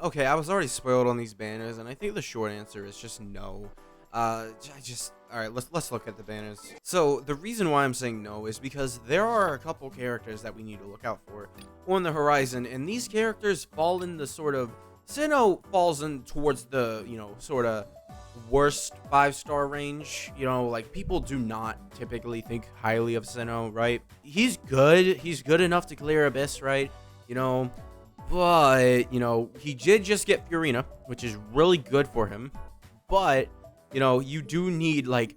Okay, I was already spoiled on these banners, and I think the short answer is just no. All right, let's look at the banners. So the reason why I'm saying no is because there are a couple characters that we need to look out for on the horizon, and these characters fall in the sort of Cyno falls in towards the, sort of worst 5-star range. Like, people do not typically think highly of Cyno, right? He's good enough to clear Abyss, right? But he did just get Furina, which is really good for him. But you do need like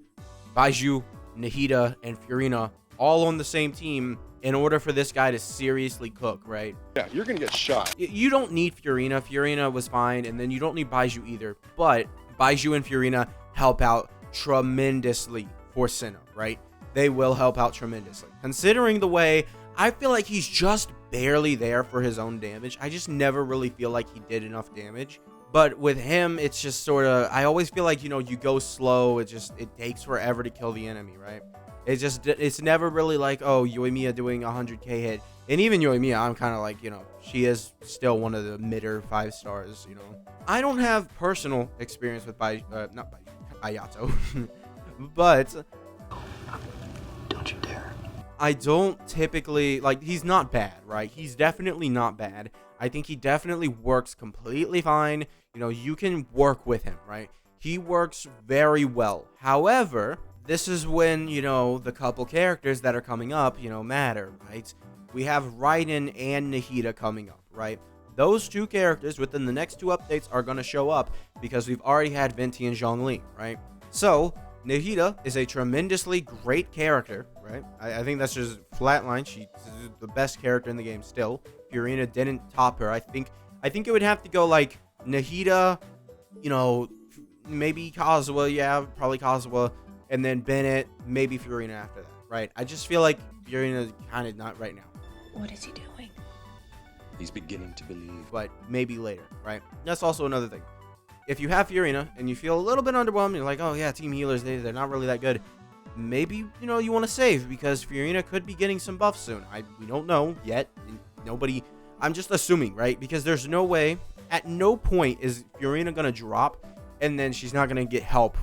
Baizhu, Nahida, and Furina all on the same team in order for this guy to seriously cook, right? Yeah, you're gonna get shot. You don't need Furina. Furina was fine, and then you don't need Baizhu either. But Baizhu and Furina help out tremendously for Cyno, right? They will help out tremendously. Considering the way I feel like he's just barely there for his own damage. I just never really feel like he did enough damage. But with him, it's just sort of, I always feel like, you go slow. It takes forever to kill the enemy, right? It's never really like, oh, Yoimiya doing 100k hit. And even Yoimiya, I'm kind of like, she is still one of the midder 5 stars, I don't have personal experience with Ayato. But don't you dare. I don't typically, like, he's not bad, right? He's definitely not bad. I think he definitely works completely fine. You can work with him, right? He works very well. However, this is when, the couple characters that are coming up, matter, right? We have Raiden and Nahida coming up, right? Those two characters within the next 2 updates are going to show up because we've already had Venti and Zhongli, right? So, Nahida is a tremendously great character, right? I think that's just flatline. She's the best character in the game still. Furina didn't top her. I think it would have to go like Nahida, maybe Kazuha, yeah, probably Kazuha, and then Bennett, maybe Furina after that, right? I just feel like Furina is kind of not right now. What is he doing? He's beginning to believe. But maybe later, right? That's also another thing. If you have Furina and you feel a little bit underwhelmed, you're like, oh yeah, team healers, they're not really that good. Maybe, you want to save because Furina could be getting some buffs soon. We don't know yet. I'm just assuming, right? Because there's no way, at no point is Furina going to drop and then she's not going to get help,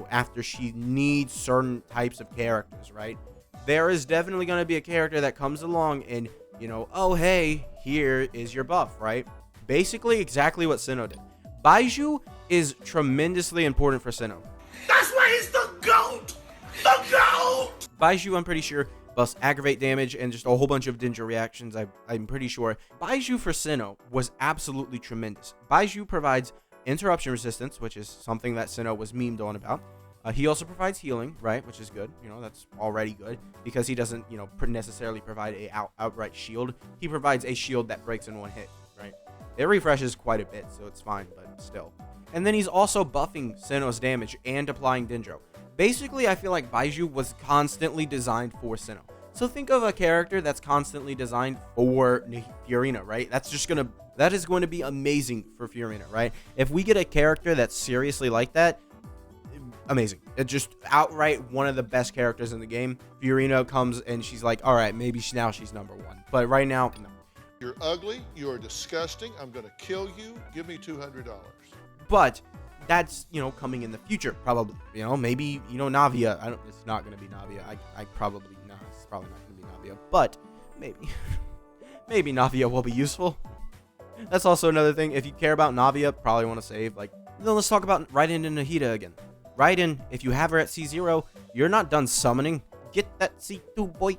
after she needs certain types of characters, right? There is definitely going to be a character that comes along and, oh, hey, here is your buff, right? Basically exactly what Cyno did. Baizhu is tremendously important for Cyno. That's why he's the GOAT! The GOAT! Baizhu, I'm pretty sure, buffs aggravate damage and just a whole bunch of danger reactions. I'm pretty sure. Baizhu for Cyno was absolutely tremendous. Baizhu provides interruption resistance, which is something that Cyno was memed on about. He also provides healing, right, which is good. That's already good because he doesn't, necessarily provide a outright shield. He provides a shield that breaks in one hit, right? It refreshes quite a bit, so it's fine, but still. And then he's also buffing Cyno's damage and applying Dendro. Basically, I feel like Baizhu was constantly designed for Cyno. So think of a character that's constantly designed for Furina, right? That is going to be amazing for Furina, right? If we get a character that's seriously like that, amazing. It's just outright one of the best characters in the game. Furina comes and she's like, all right, maybe now she's number 1. But right now, no. You're ugly. You're disgusting. I'm gonna kill you. Give me $200. But that's, coming in the future, probably. Maybe, Navia. It's not going to be Navia. It's probably not going to be Navia. But maybe. Maybe Navia will be useful. That's also another thing. If you care about Navia, probably want to save. Then let's talk about Raiden and Nahida again. Raiden, if you have her at C0, you're not done summoning. Get that C2, boy.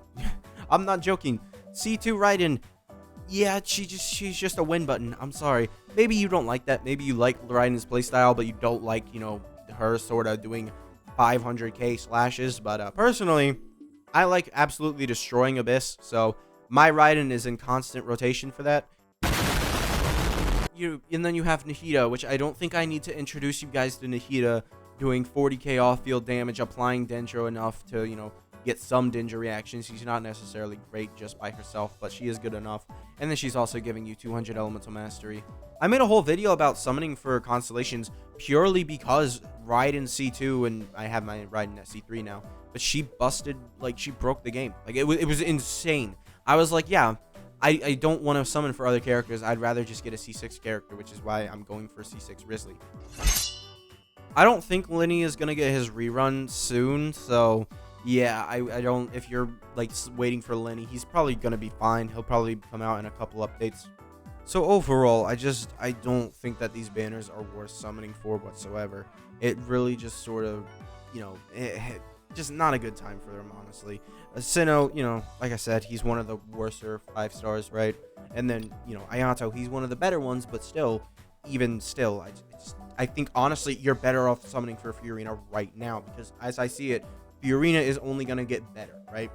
I'm not joking. C2 Raiden. Yeah, she's just a win button. I'm sorry. Maybe you don't like that. Maybe you like Raiden's playstyle, but you don't like, her sort of doing 500k slashes. But personally, I like absolutely destroying Abyss. So my Raiden is in constant rotation for that. And then you have Nahida, which I don't think I need to introduce you guys to Nahida, doing 40k off-field damage, applying Dendro enough to, get some danger reactions. She's not necessarily great just by herself, but she is good enough. And then she's also giving you 200 elemental mastery. I made a whole video about summoning for constellations purely because Raiden C2, and I have my Raiden at C3 now, but she busted, she broke the game. It was insane. I was like, yeah, I don't want to summon for other characters. I'd rather just get a C6 character, which is why I'm going for C6 Risley. I don't think Lenny is going to get his rerun soon, so yeah, I don't, if you're like waiting for Lenny, he's probably going to be fine. He'll probably come out in a couple updates. So overall, I don't think that these banners are worth summoning for whatsoever. It really just sort of, you know, just not a good time for them, honestly. Cyno, you know, like I said, he's one of the worser 5 stars, right? And then, you know, Ayato, he's one of the better ones, but still, even still, I think, honestly, you're better off summoning for Furina right now, because as I see it, Furina is only going to get better, right?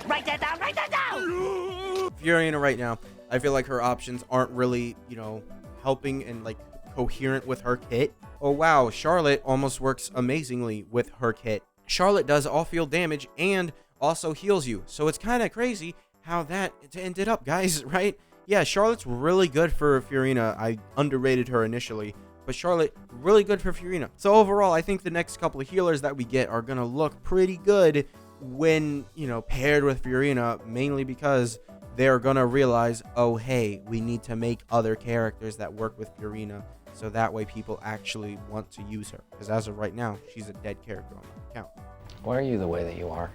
Write that down, write that down! Furina right now, I feel like her options aren't really, you know, helping and, like, coherent with her kit. Oh, wow, Charlotte almost works amazingly with her kit. Charlotte does off-field damage and also heals you. So it's kind of crazy how that ended up, guys, right? Yeah, Charlotte's really good for Furina. I underrated her initially, but Charlotte, really good for Furina. So overall, I think the next couple of healers that we get are going to look pretty good when, you know, paired with Furina, mainly because they're going to realize, oh, hey, we need to make other characters that work with Furina, so that way people actually want to use her. Because as of right now, she's a dead character on my account. Why are you the way that you are?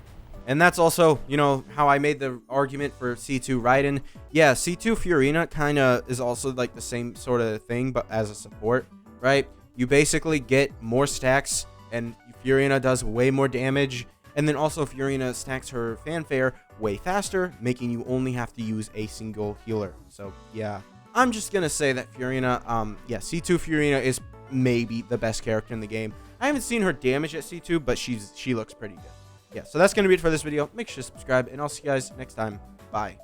And that's also, you know, how I made the argument for C2 Raiden. Yeah, C2 Furina kind of is also like the same sort of thing, but as a support, right? You basically get more stacks, and Furina does way more damage. And then also Furina stacks her fanfare way faster, making you only have to use a single healer. So, yeah. I'm just going to say that Furina, yeah, C2 Furina is maybe the best character in the game. I haven't seen her damage at C2, but she looks pretty good. Yeah, so that's going to be it for this video. Make sure to subscribe, and I'll see you guys next time. Bye.